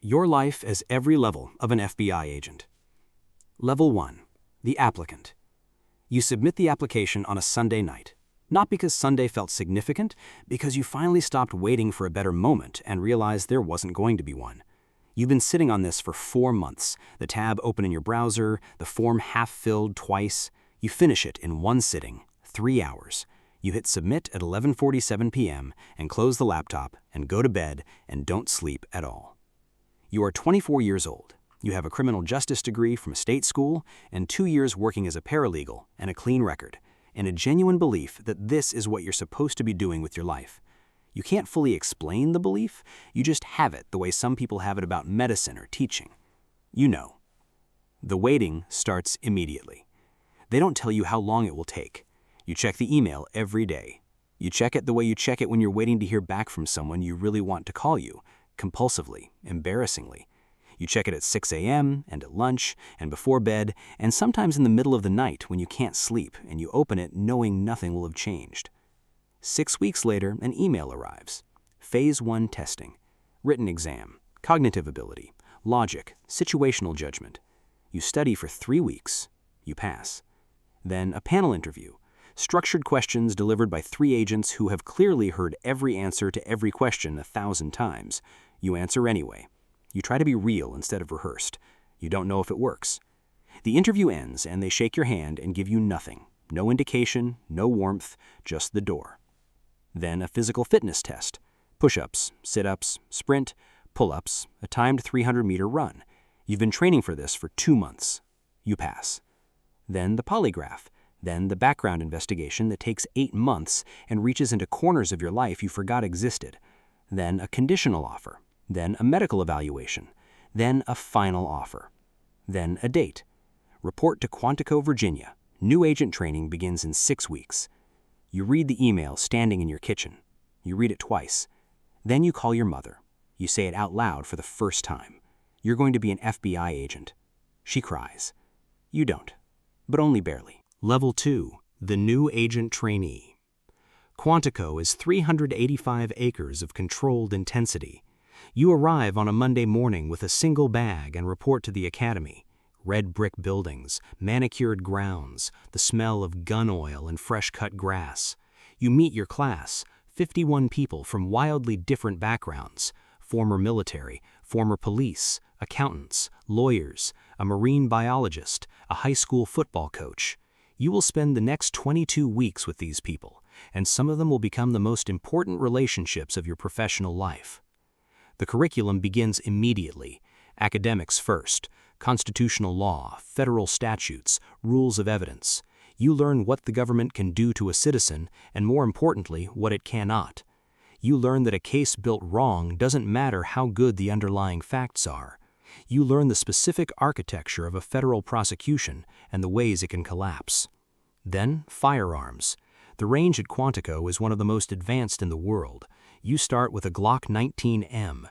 your life as every level of an FBI agent. Level 1. The applicant. You submit the application on a Sunday night. Not because Sunday felt significant, because you finally stopped waiting for a better moment and realized there wasn't going to be one. You've been sitting on this for 4 months, the tab open in your browser, the form half-filled twice. You finish it in one sitting, 3 hours. You hit submit at 11:47 p.m. and close the laptop and go to bed and don't sleep at all. You are 24 years old. You have a criminal justice degree from a state school and 2 years working as a paralegal and a clean record, and a genuine belief that this is what you're supposed to be doing with your life. You can't fully explain the belief, you just have it the way some people have it about medicine or teaching. You know. The waiting starts immediately. They don't tell you how long it will take. You check the email every day. You check it the way you check it when you're waiting to hear back from someone you really want to call you, compulsively, embarrassingly. You check it at 6 a.m. and at lunch and before bed and sometimes in the middle of the night when you can't sleep and you open it knowing nothing will have changed. 6 weeks later, an email arrives. Phase 1 testing. Written exam, cognitive ability, logic, situational judgment. You study for 3 weeks. You pass. Then a panel interview. Structured questions delivered by 3 agents who have clearly heard every answer to every question 1,000 times. You answer anyway. You try to be real instead of rehearsed. You don't know if it works. The interview ends and they shake your hand and give you nothing. No indication, no warmth, just the door. Then a physical fitness test. Push-ups, sit-ups, sprint, pull-ups, a timed 300-meter run. You've been training for this for 2 months. You pass. Then the polygraph. Then the background investigation that takes 8 months and reaches into corners of your life you forgot existed. Then a conditional offer. Then a medical evaluation. Then a final offer. Then a date. Report to Quantico, Virginia. New agent training begins in 6 weeks. You read the email standing in your kitchen. You read it twice. Then you call your mother. You say it out loud for the first time. You're going to be an FBI agent. She cries. You don't, but only barely. Level 2. The new agent trainee. Quantico is 385 acres of controlled intensity. You arrive on a Monday morning with a single bag and report to the academy. Red brick buildings, manicured grounds, the smell of gun oil and fresh-cut grass. You meet your class, 51 people from wildly different backgrounds, former military, former police, accountants, lawyers, a marine biologist, a high school football coach. You will spend the next 22 weeks with these people, and some of them will become the most important relationships of your professional life. The curriculum begins immediately. Academics first, constitutional law, federal statutes, rules of evidence. You learn what the government can do to a citizen, and more importantly, what it cannot. You learn that a case built wrong doesn't matter how good the underlying facts are. You learn the specific architecture of a federal prosecution and the ways it can collapse. Then, firearms. The range at Quantico is one of the most advanced in the world. You start with a Glock 19M.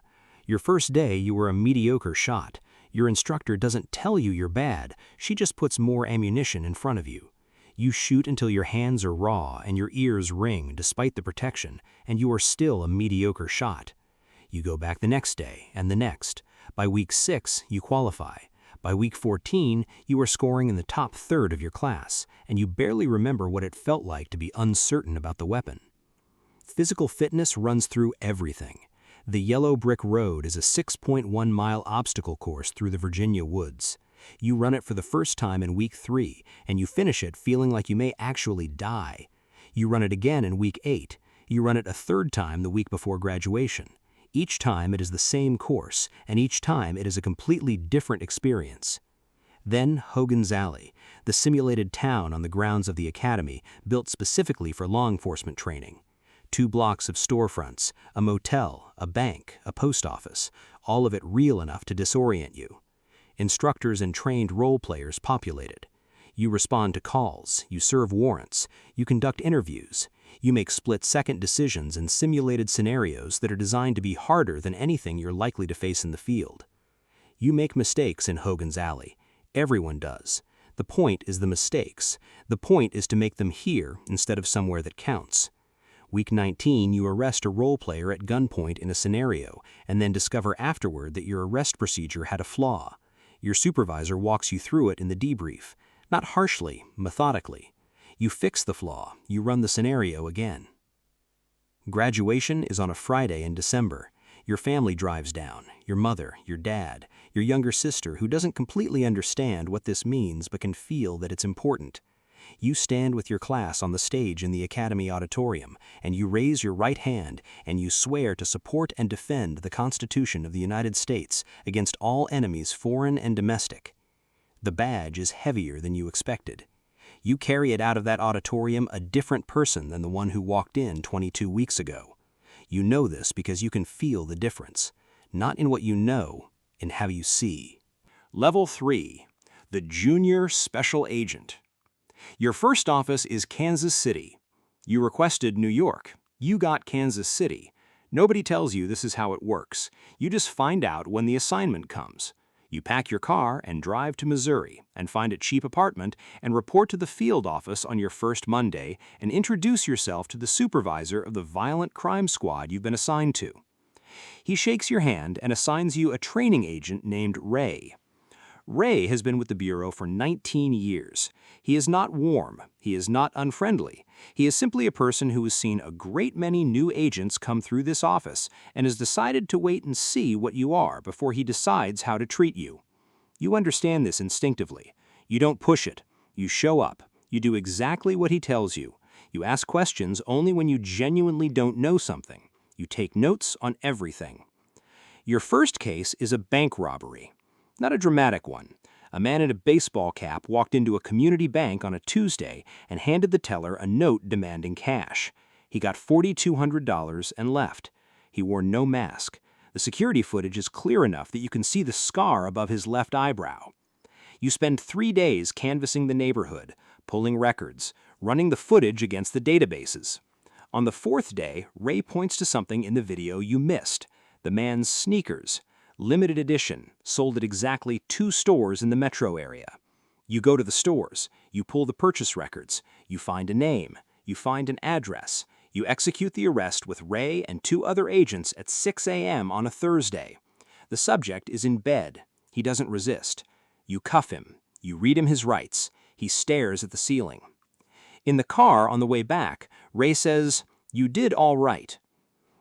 Your first day, you were a mediocre shot. Your instructor doesn't tell you you're bad, she just puts more ammunition in front of you. You shoot until your hands are raw and your ears ring despite the protection, and you are still a mediocre shot. You go back the next day and the next. By week 6, you qualify. By week 14, you are scoring in the top third of your class, and you barely remember what it felt like to be uncertain about the weapon. Physical fitness runs through everything. The Yellow Brick Road is a 6.1-mile obstacle course through the Virginia woods. You run it for the first time in week 3, and you finish it feeling like you may actually die. You run it again in week 8. You run it a third time the week before graduation. Each time it is the same course, and each time it is a completely different experience. Then Hogan's Alley, the simulated town on the grounds of the academy built specifically for law enforcement training. 2 blocks of storefronts, a motel, a bank, a post office, all of it real enough to disorient you. Instructors and trained role players populate it. You respond to calls, you serve warrants, you conduct interviews, you make split-second decisions in simulated scenarios that are designed to be harder than anything you're likely to face in the field. You make mistakes in Hogan's Alley. Everyone does. The point is the mistakes. The point is to make them here instead of somewhere that counts. Week 19, you arrest a role player at gunpoint in a scenario, and then discover afterward that your arrest procedure had a flaw. Your supervisor walks you through it in the debrief, not harshly, methodically. You fix the flaw, you run the scenario again. Graduation is on a Friday in December. Your family drives down, your mother, your dad, your younger sister who doesn't completely understand what this means but can feel that it's important. You stand with your class on the stage in the Academy auditorium, and you raise your right hand, and you swear to support and defend the Constitution of the United States against all enemies, foreign and domestic. The badge is heavier than you expected. You carry it out of that auditorium a different person than the one who walked in 22 weeks ago. You know this because you can feel the difference, not in what you know, in how you see. Level 3, the Junior Special Agent. Your first office is Kansas City. You requested New York. You got Kansas City. Nobody tells you this is how it works. You just find out when the assignment comes. You pack your car and drive to Missouri and find a cheap apartment and report to the field office on your first Monday and introduce yourself to the supervisor of the violent crime squad you've been assigned to. He shakes your hand and assigns you a training agent named Ray. Ray has been with the Bureau for 19 years. He is not warm. He is not unfriendly. He is simply a person who has seen a great many new agents come through this office and has decided to wait and see what you are before he decides how to treat you. You understand this instinctively. You don't push it. You show up. You do exactly what he tells you. You ask questions only when you genuinely don't know something. You take notes on everything. Your first case is a bank robbery. Not a dramatic one. A man in a baseball cap walked into a community bank on a Tuesday and handed the teller a note demanding cash. He got $4,200 and left. He wore no mask. The security footage is clear enough that you can see the scar above his left eyebrow. You spend 3 days canvassing the neighborhood, pulling records, running the footage against the databases. On the 4th day, Ray points to something in the video you missed: the man's sneakers. Limited edition, sold at exactly 2 stores in the metro area. You go to the stores, you pull the purchase records, you find a name, you find an address, you execute the arrest with Ray and 2 other agents at 6 a.m. on a Thursday. The subject is in bed. He doesn't resist. You cuff him. You read him his rights. He stares at the ceiling. In the car on the way back, Ray says, "You did all right."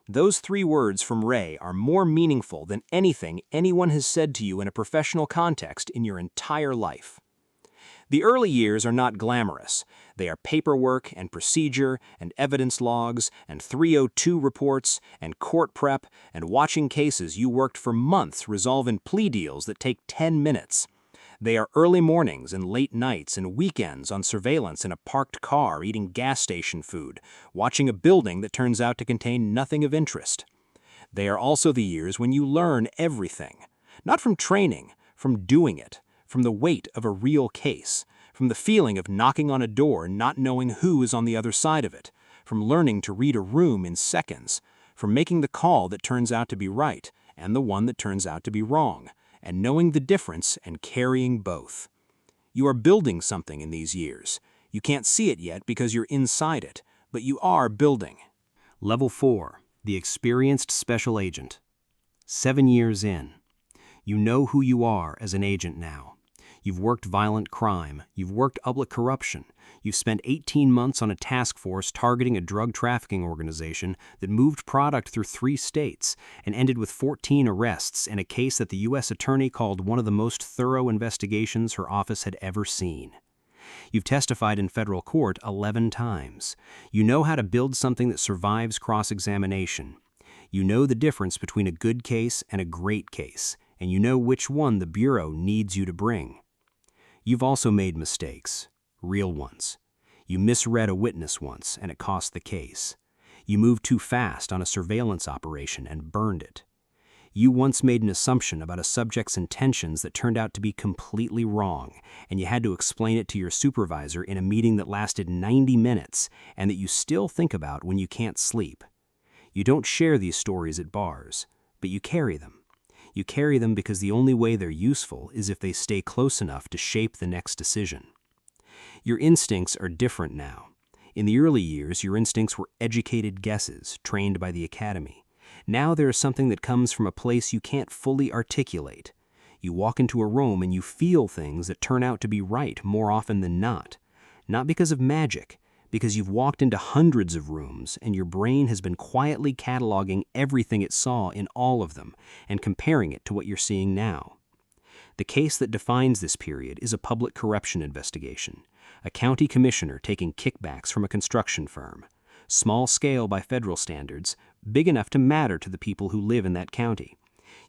Those 3 words from Ray are more meaningful than anything anyone has said to you in a professional context in your entire life. The early years are not glamorous. They are paperwork and procedure and evidence logs and 302 reports and court prep and watching cases you worked for months resolve in plea deals that take 10 minutes. They are early mornings and late nights and weekends on surveillance in a parked car eating gas station food, watching a building that turns out to contain nothing of interest. They are also the years when you learn everything, not from training, from doing it, from the weight of a real case, from the feeling of knocking on a door and not knowing who is on the other side of it, from learning to read a room in seconds, from making the call that turns out to be right and the one that turns out to be wrong, and knowing the difference and carrying both. You are building something in these years. You can't see it yet because you're inside it, but you are building. Level 4, the Experienced Special Agent. 7 years in. You know who you are as an agent now. You've worked violent crime. You've worked public corruption. You've spent 18 months on a task force targeting a drug trafficking organization that moved product through 3 states and ended with 14 arrests in a case that the U.S. Attorney called one of the most thorough investigations her office had ever seen. You've testified in federal court 11 times. You know how to build something that survives cross-examination. You know the difference between a good case and a great case, and you know which one the Bureau needs you to bring. You've also made mistakes, real ones. You misread a witness once, and it cost the case. You moved too fast on a surveillance operation and burned it. You once made an assumption about a subject's intentions that turned out to be completely wrong, and you had to explain it to your supervisor in a meeting that lasted 90 minutes and that you still think about when you can't sleep. You don't share these stories at bars, but you carry them. You carry them because the only way they're useful is if they stay close enough to shape the next decision. Your instincts are different now. In the early years, your instincts were educated guesses, trained by the academy. Now there is something that comes from a place you can't fully articulate. You walk into a room and you feel things that turn out to be right more often than not. Not because of magic, because you've walked into hundreds of rooms and your brain has been quietly cataloging everything it saw in all of them and comparing it to what you're seeing now. The case that defines this period is a public corruption investigation. A county commissioner taking kickbacks from a construction firm. Small scale by federal standards, big enough to matter to the people who live in that county.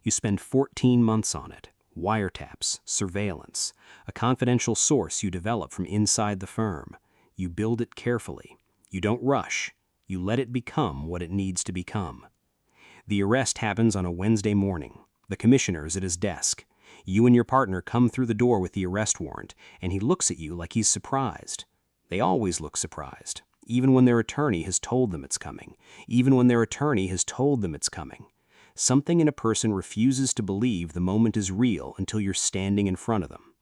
You spend 14 months on it. Wiretaps, surveillance, a confidential source you develop from inside the firm. You build it carefully. You don't rush. You let it become what it needs to become. The arrest happens on a Wednesday morning. The commissioner is at his desk. You and your partner come through the door with the arrest warrant, and he looks at you like he's surprised. They always look surprised, even when their attorney has told them it's coming. Something in a person refuses to believe the moment is real until you're standing in front of them.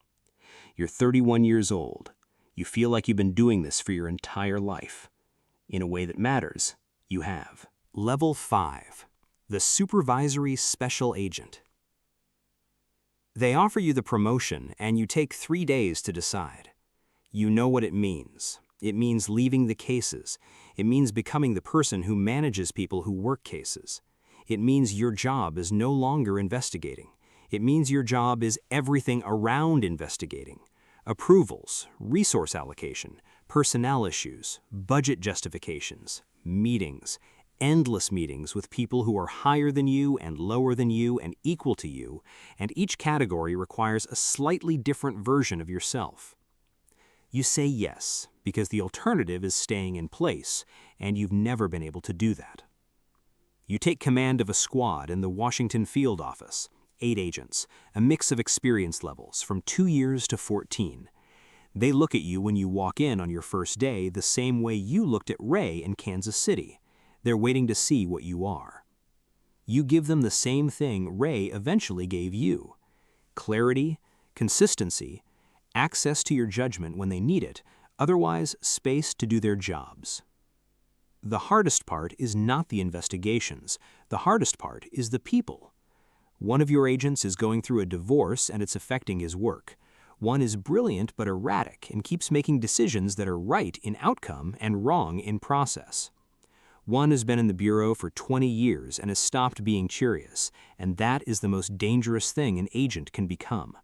You're 31 years old. You feel like you've been doing this for your entire life. In a way that matters, you have. Level 5. The Supervisory Special Agent. They offer you the promotion, and you take 3 days to decide. You know what it means. It means leaving the cases. It means becoming the person who manages people who work cases. It means your job is no longer investigating. It means your job is everything around investigating. Approvals, resource allocation, personnel issues, budget justifications, meetings, endless meetings with people who are higher than you and lower than you and equal to you, and each category requires a slightly different version of yourself. You say yes, because the alternative is staying in place, and you've never been able to do that. You take command of a squad in the Washington field office, 8 agents, a mix of experience levels from 2 years to 14. They look at you when you walk in on your first day the same way you looked at Ray in Kansas City. They're waiting to see what you are. You give them the same thing Ray eventually gave you: clarity, consistency, access to your judgment when they need it, otherwise space to do their jobs. The hardest part is not the investigations. The hardest part is the people. One of your agents is going through a divorce and it's affecting his work. One is brilliant but erratic and keeps making decisions that are right in outcome and wrong in process. One has been in the Bureau for 20 years and has stopped being curious, and that is the most dangerous thing an agent can become.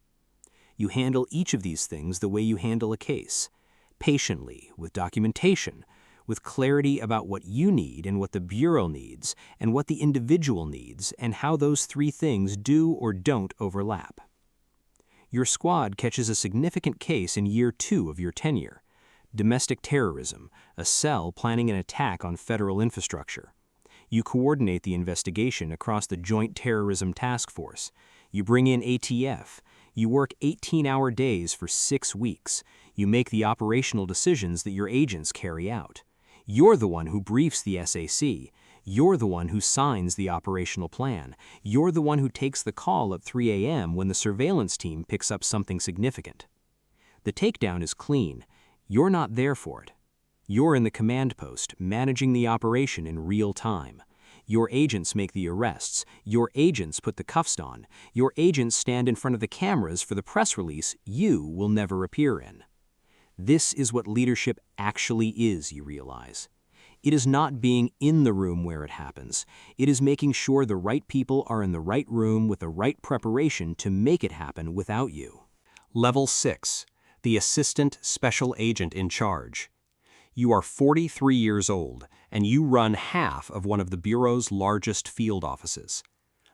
You handle each of these things the way you handle a case, patiently, with documentation, with clarity about what you need and what the Bureau needs, and what the individual needs, and how those 3 things do or don't overlap. Your squad catches a significant case in year 2 of your tenure: domestic terrorism, a cell planning an attack on federal infrastructure. You coordinate the investigation across the Joint Terrorism Task Force. You bring in ATF. You work 18-hour days for 6 weeks. You make the operational decisions that your agents carry out. You're the one who briefs the SAC. You're the one who signs the operational plan. You're the one who takes the call at 3 a.m. when the surveillance team picks up something significant. The takedown is clean. You're not there for it. You're in the command post, managing the operation in real time. Your agents make the arrests. Your agents put the cuffs on. Your agents stand in front of the cameras for the press release you will never appear in. This is what leadership actually is, you realize. It is not being in the room where it happens. It is making sure the right people are in the right room with the right preparation to make it happen without you. Level 6. The Assistant Special Agent in Charge. You are 43 years old, and you run half of one of the Bureau's largest field offices.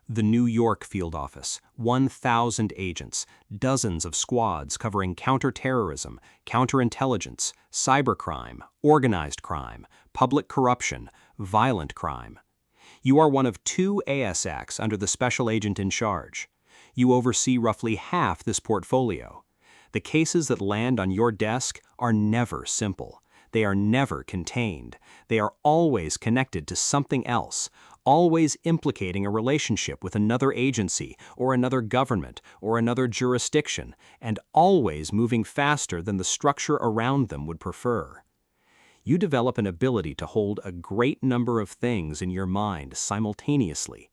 The New York field office, 1,000 agents, dozens of squads covering counterterrorism, counterintelligence, cybercrime, organized crime, public corruption, violent crime. You are one of 2 ASACs under the special agent in charge. You oversee roughly half this portfolio. The cases that land on your desk are never simple. They are never contained. They are always connected to something else, always implicating a relationship with another agency or another government or another jurisdiction, and always moving faster than the structure around them would prefer. You develop an ability to hold a great number of things in your mind simultaneously.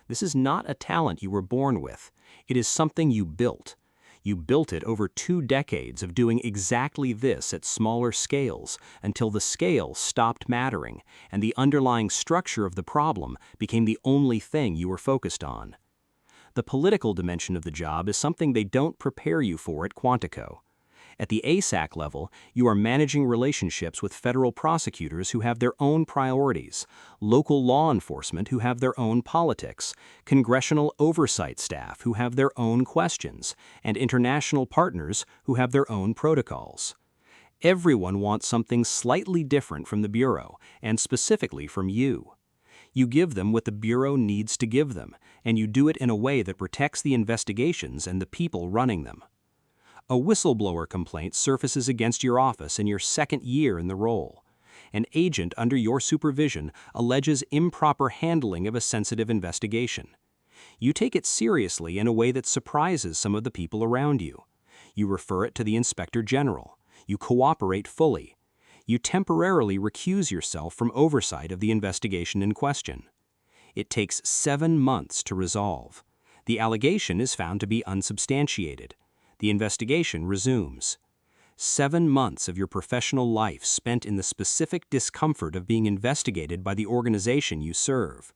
This is not a talent you were born with. It is something you built. You built it over 2 decades of doing exactly this at smaller scales until the scale stopped mattering and the underlying structure of the problem became the only thing you were focused on. The political dimension of the job is something they don't prepare you for at Quantico. At the ASAC level, you are managing relationships with federal prosecutors who have their own priorities, local law enforcement who have their own politics, congressional oversight staff who have their own questions, and international partners who have their own protocols. Everyone wants something slightly different from the Bureau, and specifically from you. You give them what the Bureau needs to give them, and you do it in a way that protects the investigations and the people running them. A whistleblower complaint surfaces against your office in your 2nd year in the role. An agent under your supervision alleges improper handling of a sensitive investigation. You take it seriously in a way that surprises some of the people around you. You refer it to the Inspector General. You cooperate fully. You temporarily recuse yourself from oversight of the investigation in question. It takes 7 months to resolve. The allegation is found to be unsubstantiated. The investigation resumes. 7 months of your professional life spent in the specific discomfort of being investigated by the organization you serve.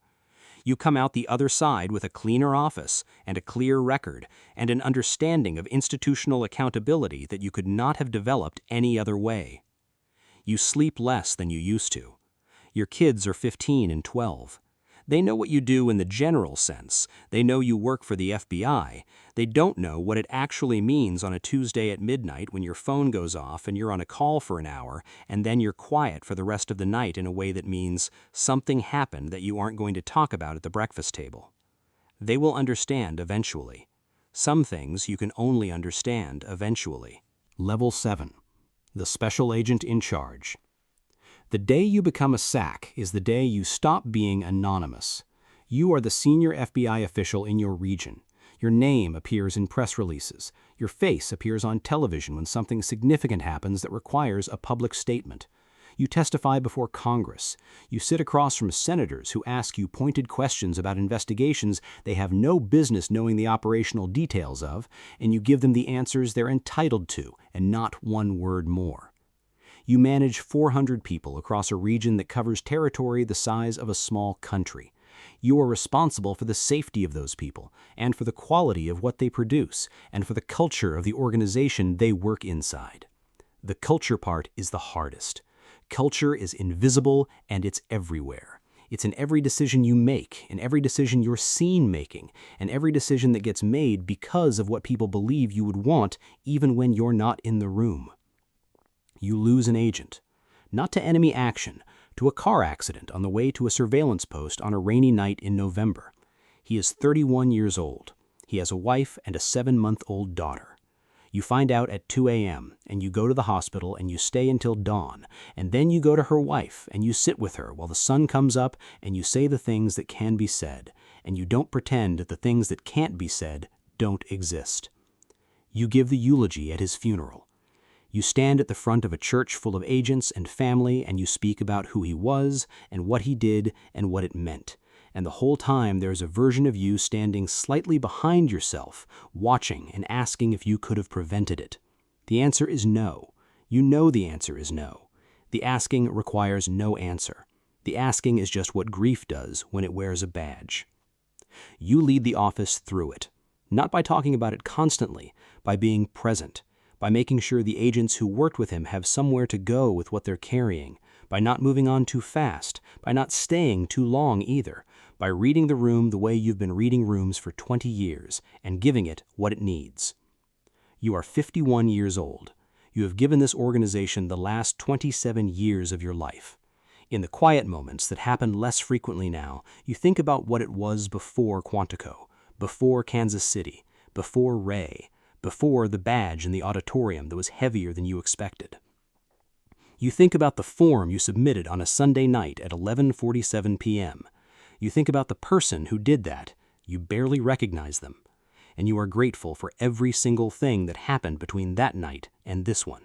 You come out the other side with a cleaner office and a clear record and an understanding of institutional accountability that you could not have developed any other way. You sleep less than you used to. Your kids are 15 and 12. They know what you do in the general sense. They know you work for the FBI. They don't know what it actually means on a Tuesday at midnight when your phone goes off and you're on a call for an hour and then you're quiet for the rest of the night in a way that means something happened that you aren't going to talk about at the breakfast table. They will understand eventually. Some things you can only understand eventually. Level 7. The Special Agent in Charge. The day you become a SAC is the day you stop being anonymous. You are the senior FBI official in your region. Your name appears in press releases. Your face appears on television when something significant happens that requires a public statement. You testify before Congress. You sit across from senators who ask you pointed questions about investigations they have no business knowing the operational details of, and you give them the answers they're entitled to and not one word more. You manage 400 people across a region that covers territory the size of a small country. You are responsible for the safety of those people, and for the quality of what they produce, and for the culture of the organization they work inside. The culture part is the hardest. Culture is invisible, and it's everywhere. It's in every decision you make, in every decision you're seen making, and every decision that gets made because of what people believe you would want, even when you're not in the room. You lose an agent, not to enemy action, to a car accident on the way to a surveillance post on a rainy night in November. He is 31 years old. He has a wife and a 7-month-old daughter. You find out at 2 a.m., and you go to the hospital and you stay until dawn, and then you go to her wife and you sit with her while the sun comes up and you say the things that can be said, and you don't pretend that the things that can't be said don't exist. You give the eulogy at his funeral. You stand at the front of a church full of agents and family and you speak about who he was and what he did and what it meant. And the whole time there's a version of you standing slightly behind yourself, watching and asking if you could have prevented it. The answer is no. You know the answer is no. The asking requires no answer. The asking is just what grief does when it wears a badge. You lead the office through it, not by talking about it constantly, by being present, by making sure the agents who worked with him have somewhere to go with what they're carrying, by not moving on too fast, by not staying too long either, by reading the room the way you've been reading rooms for 20 years and giving it what it needs. You are 51 years old. You have given this organization the last 27 years of your life. In the quiet moments that happen less frequently now, you think about what it was before Quantico, before Kansas City, before Ray, before the badge in the auditorium that was heavier than you expected. You think about the form you submitted on a Sunday night at 11:47 p.m. You think about the person who did that. You barely recognize them. And you are grateful for every single thing that happened between that night and this one.